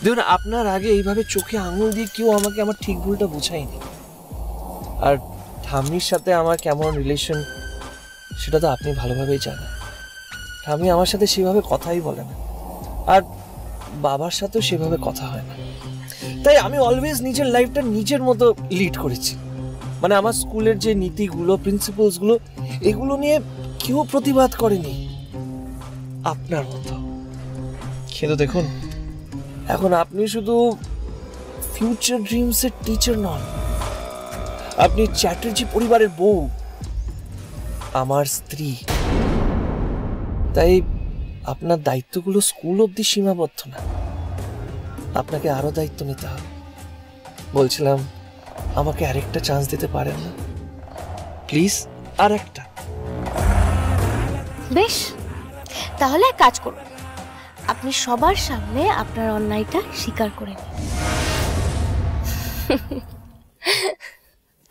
দেখুন, আপনার আগে এইভাবে চোখে আঙুল দিয়ে কেউ আমাকে আমার ঠিক ভুলটা বোঝায়নি। আর ঠাম্মির সাথে আমার কেমন রিলেশন সেটা তো আপনি ভালোভাবেই জানেন। ঠাম্মি আমার সাথে সেভাবে কথাই বলে না, আর বাবার সাথেও সেভাবে কথা হয় না। তাই আমি অলওয়েজ নিজের লাইফটা নিজের মতো লিড করেছি। মানে আমার স্কুলের যে নীতিগুলো, প্রিন্সিপালসগুলো, এগুলো নিয়ে কেউ প্রতিবাদ করেনি আপনার মতো। কিন্তু দেখুন, এখন আপনি শুধু ফিউচার ড্রিমসের টিচার নন, আপনি চ্যাটার্জি পরিবারের বউ, আমার স্ত্রী। তাই আপনার দায়িত্বগুলো স্কুল অবধি সীমাবদ্ধ না, আপনাকে আরো দায়িত্ব নিতে হবে। বলছিলাম, আমাকে আরেকটা চান্স দিতে পারেন না প্লিজ? আর একটা। বেশ, তাহলে এক কাজ করুন, আপনি সবার সামনে আপনার অন্যায়টা স্বীকার করে নিন।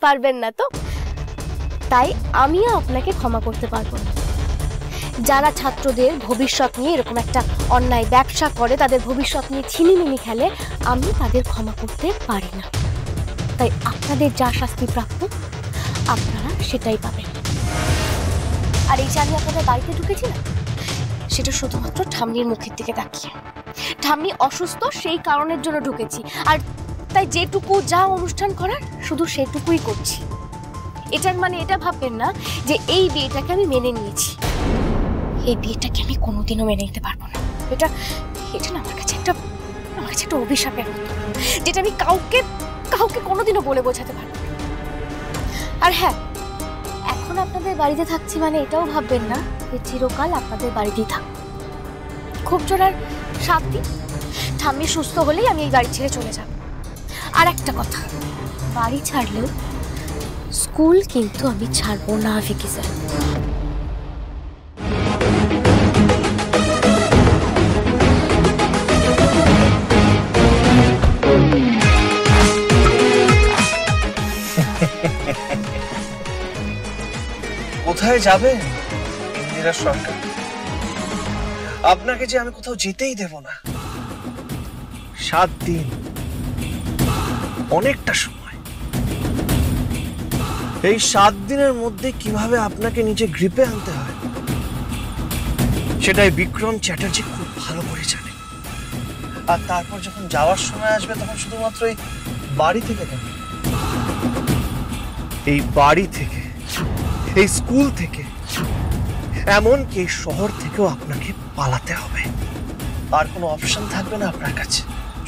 পারবেন না তো? তাই আমিও আপনাকে ক্ষমা করতে পারবো না। যারা ছাত্রদের ভবিষ্যৎ নিয়ে এরকম একটা অন্যায় ব্যবসা করে, তাদের ভবিষ্যৎ নিয়ে ছিনিমিনি খেলে, আমি তাদের ক্ষমা করতে পারি না। তাই আপনাদের যা শাস্তি প্রাপ্য আপনারা সেটাই পাবেন। আর এই যে আমি আপনাদের বাড়িতে ঢুকেছি না, সেটা শুধুমাত্র ঠাম্মির মুখের দিকে তাকিয়ে। ঠাম্মি অসুস্থ, সেই কারণের জন্য ঢুকেছি। আর তাই যেটুকু যা অনুষ্ঠান করার শুধু সেটুকুই করছি। এটার মানে এটা ভাববেন না যে এই বিয়েটাকে আমি মেনে নিয়েছি। এই বিয়েটাকে আমি কোনোদিনও মেনে নিতে পারবো না। এটা না আমার কাছে একটা অভিশাপের মতো, যেটা আমি কাউকে কোনোদিনও বলে বোঝাতে পারবো না। আর হ্যাঁ, এখন আপনাদের বাড়িতে থাকছি মানে এটাও ভাববেন না যে চিরকাল আপনাদের বাড়িতেই থাকবো। খুব জোর আর 7 দিন, ঠাম্মি সুস্থ হলেই আমি এই বাড়ি ছেড়ে চলে যাব। আর একটা কথা, বাড়ি ছাড়লেও স্কুল কিন্তু আমি ছাড়বো না ভিকি স্যার। কোথায় যাবেন ইন্দিরা সরকার? আপনাকে যে আমি কোথাও যেতেই দেব না। 7 দিন অনেকটা সময়। এই 7 দিনের মধ্যে কিভাবে আপনাকে নিজে গ্রিপে আনতে হয় সেটাই বিক্রম চ্যাটার্জি খুব ভালো করে জানে। আর তারপর যখন যাওয়ার সময় আসবে, তখন শুধুমাত্র এই বাড়ি থেকে কেন, এই বাড়ি থেকে, এই স্কুল থেকে, এমনকি এই শহর থেকেও আপনাকে পালাতে হবে। আর কোনো অপশন থাকবে না আপনার কাছে।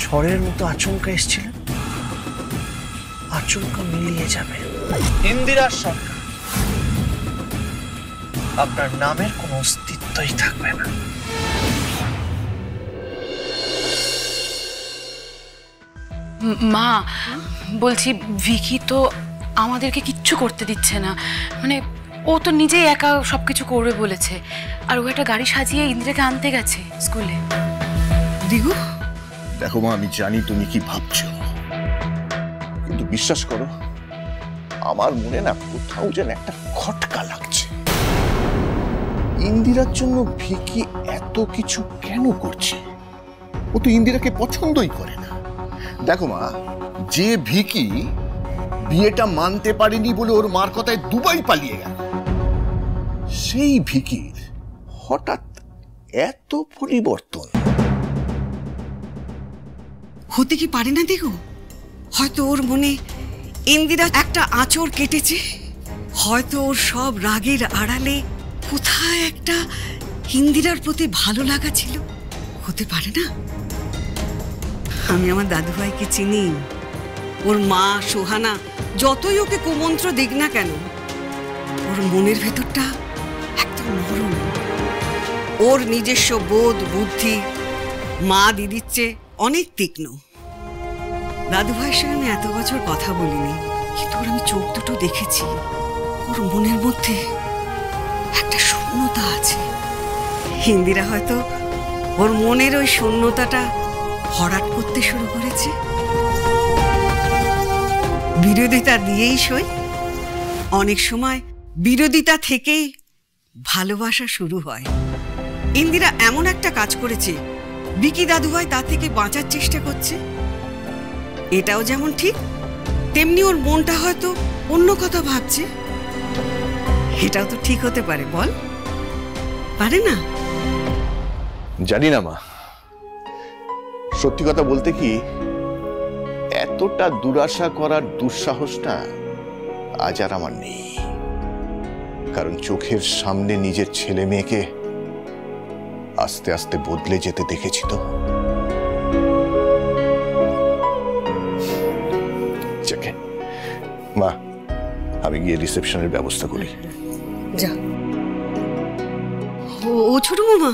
ঝড়ের মতো আচমকা এসেছিলেন, আচমকা মিলিয়ে যাবে। ইন্দিরা সরকার, আপনার নামের কোনো অস্তিত্বই থাকবে না। মা, বলছি ভিকি তো আমাদেরকে কিচ্ছু করতে দিচ্ছে না। মানে ও তো নিজেই একা সবকিছু করবে বলেছে। আর ও একটা গাড়ি সাজিয়ে ইন্দিরাকে আনতে গেছে স্কুলে। দিগু, দেখো মা, আমি জানি তুমি কি ভাবছো, কিন্তু বিশ্বাস করো, আমার মনে না কোথাও যেন একটা খটকা লাগছে। ইন্দিরার জন্য ভিকি এত কিছু কেন করছে? ও তো ইন্দিরাকে পছন্দই করে না। দেখো মা, যে ভিকি বিয়েটা মানতে পারেনি বলে ওর মার কথায় দুবাই পালিয়ে গেল, সেই ভিকির হঠাৎ এত পরিবর্তন হতে কি পারে না? দেখো, হয়তো ওর মনে ইন্দিরা একটা আঁচড় কেটেছে, হয়তো ওর সব রাগের আড়ালে কোথায় একটা ইন্দিরার প্রতি ভালো লাগা ছিল। হতে পারে না? আমি আমার দাদুভাইকে চিনি। ওর মা সোহানা যতই ওকে কুমন্ত্র দিক না কেন, ওর মনের ভেতরটা একদম নরম। ওর নিজস্ব বোধ বুদ্ধি মা দিদির চেয়ে অনেক তীক্ষ্ণ। দাদুভাইয়ের সঙ্গে আমি এত বছর কথা বলিনি, কিন্তু ওর আমি চোখ দুটো দেখেছি। ওর মনের মধ্যে একটা শূন্যতা আছে। ইন্দিরা হয়তো ওর মনের ওই শূন্যতাটা ভরাট করতে শুরু করেছে। বিরোধিতা দিয়েই সই। অনেক সময় বিরোধিতা থেকেই ভালোবাসা শুরু হয়। ইন্দিরা এমন একটা কাজ করেছে বিকি দাদুভাই তা থেকে বাঁচার চেষ্টা করছে, এটাও যেমন ঠিক, তেমনি ওর মনটা হয়তো অন্য কথা ভাবছে। এটাও তো ঠিক হতে পারে, বল? পারে না? জানি না মা, সত্যি কথা বলতে কি এতটা দুরাশা করার দুঃসাহসটা আজ আর আমার নেই। কারণ চোখের সামনে নিজের ছেলে মেয়েকে আস্তে আস্তে বদলে যেতে দেখেছি তো। মা, আমি গিয়ে রিসেপশনের ব্যবস্থা করি। যা। ও ছোট বৌমা,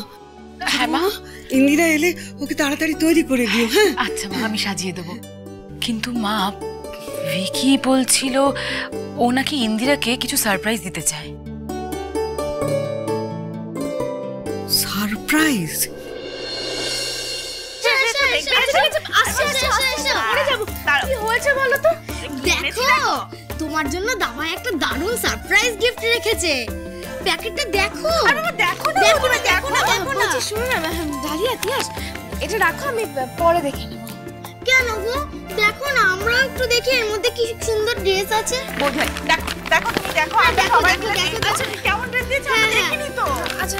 হ্যাঁ মা, ইন্দিরা এলে ওকে তাড়াতাড়ি তৈরি করে দিও। হ্যাঁ আচ্ছা মা, আমি সাজিয়ে দেবো। কিন্তু মা, ভিকি বলছিল ও নাকি ইন্দিরাকে কিছু সারপ্রাইজ দিতে চায়। সারপ্রাইজ? দেখো, তোমার জন্য দামা একটা দারুণ সারপ্রাইজ গিফট রেখেছে। প্যাকেটটা দেখো। দেখো না, দেখো না, দেখো না, দেখো না। শোনো না ডালিয়া, তিয়াস, এটা রাখো, আমি পরে দেখে নেব। কেন গো? দেখো না, আমরা একটু দেখি এর মধ্যে কি সুন্দর ড্রেস আছে। বোঝাই, দেখো দেখো, তুমি দেখো, আমরা সবাই মিলে দেখি। আচ্ছা, কেমন ড্রেস দিয়েছে আমরা দেখিনি তো। আচ্ছা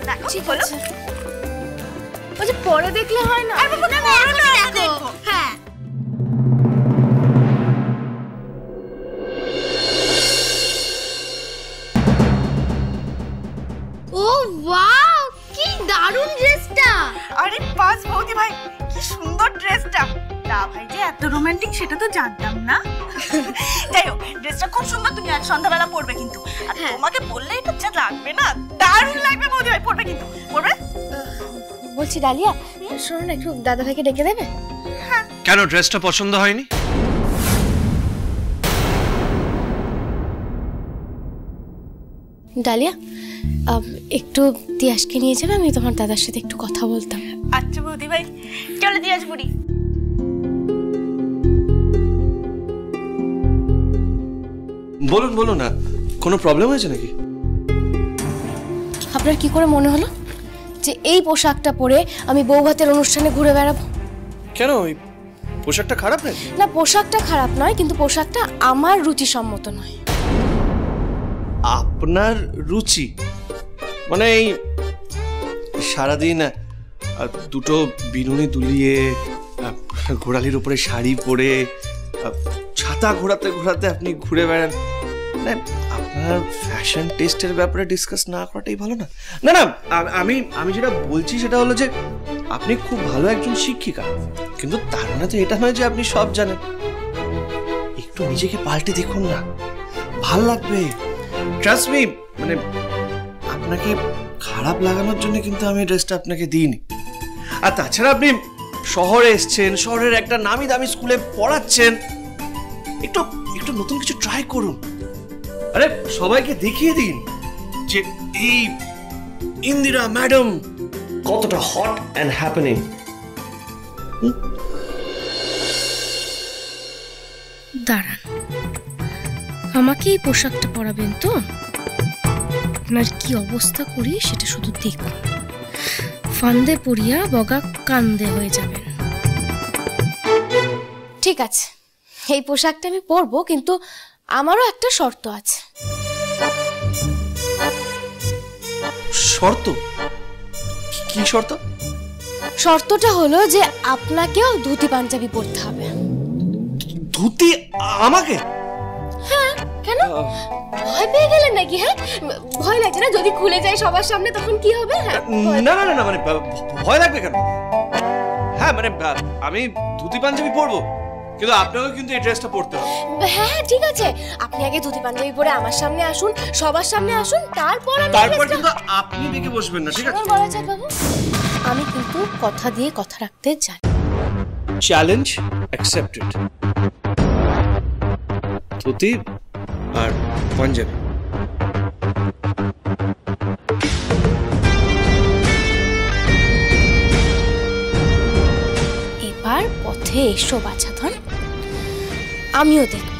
দেখো, ঠিক বলো। আছে। ওই যে পরে দেখলে হয় না? আরে বাবা, পরে না, দেখো। হ্যাঁ। ও ওয়াও, কি দারুণ ড্রেসটা! আরে পাস বৌদি ভাই, কি সুন্দর ড্রেসটা। দা ভাই যে এত রোমান্টিক সেটা তো জানতাম না। যাই হোক, ড্রেসটা খুব সুন্দর, তুমি আজ সন্ধ্যাবেলা পরবে কিন্তু। আর তোমাকে বললে এটা যা লাগবে না, দারুণ লাগবে বৌদি ভাই, পরবে কিন্তু, পরবে। বলছি ডালিয়া, শোনো না, একটু দাদা ভাইকে ডেকে দেবে? কেন, ড্রেসটা পছন্দ হয়নি? ডালিয়া, একটু তিয়াসকে নিয়ে যাবে, আমি তোমার দাদার সাথে একটু কথা বলতাম। আচ্ছা বৌদি ভাই, চলো দিয়ে আসবো। বলুন বলুন, না কোনো প্রবলেম হয়েছে নাকি? আপনার কি করে মনে হলো যে এই পোশাকটা পরে আমি বৌভাতের অনুষ্ঠানে ঘুরে বেড়াবো? কেন, ওই পোশাকটা খারাপ নাকি? না, পোশাকটা খারাপ নয়, কিন্তু পোশাকটা আমার রুচিসম্মত নয়। আপনার রুচি মানে এই সারাদিন দুটো বিনুনি দুলিয়ে, ঘোড়ালির উপরে শাড়ি পরে, ছাতা ঘোরাতে ঘোরাতে আপনি ঘুরে বেড়ান, মানে আপনার ফ্যাশন টেস্টের ব্যাপারে ডিসকাস না করাটাই ভালো না? না না, আমি যেটা বলছি সেটা হলো যে আপনি খুব ভালো একজন শিক্ষিকা, কিন্তু তার মানে তো এটা নয় যে আপনি সব জানেন। একটু নিজেকে পাল্টে দেখুন না, ভাল লাগবে। ট্রাস্ট মি, মানে আপনাকে খারাপ লাগানোর জন্য কিন্তু আমি ড্রেসটা আপনাকে দিইনি। আর তাছাড়া আপনি শহরে এসছেন, শহরের একটা নামি দামি স্কুলে পড়াচ্ছেন, একটু একটু নতুন কিছু ট্রাই করুন। আরে সবাইকে দেখিয়ে দিন যে এই ইন্দিরা ম্যাডাম কতটা হট অ্যান্ড হ্যাপেনিং। দাঁড়ান, আমাকে এই পোশাকটা পরাবেন তো? আপনার কি অবস্থা করি সেটা শুধু দেখুন। ফান্দে পড়িয়া বগা কান্দে হয়ে যাবেন। ঠিক আছে, এই পোশাকটা আমি পরবো, কিন্তু আমারও একটা শর্ত আছে। শর্ত? কি শর্ত? শর্তটা হলো যে আপনাকেও ধুতি পাঞ্জাবি পরতে হবে। ধুতি আমাকে? হ্যাঁ, কেন ভয় পেয়ে গেলেন নাকি? হ্যাঁ, ভয় লাগছে না? যদি খুলে যায় সবার সামনে তখন কি হবে? হ্যাঁ, না না না, মানে ভয় লাগবে কেন? হ্যাঁ মানে আমি ধুতি পাঞ্জাবি পরবো, কিন্তু আপনাকেও কিন্তু এই ড্রেসটা পরতে হবে। হ্যাঁ ঠিক আছে, আপনি আগে ধুতি পাঞ্জাবি পরে আমার সামনে আসুন, সবার সামনে আসুন, তারপর কিন্তু আপনি বেঁকে বসবেন না, ঠিক আছে? বলা যায় বাবু, আমি কিন্তু কথা দিয়ে কথা রাখতে জানি। Challenge accepted. ধুতি আর পাঞ্জাবি। এবার পথে এসো বাছাধন, আমিও দেখব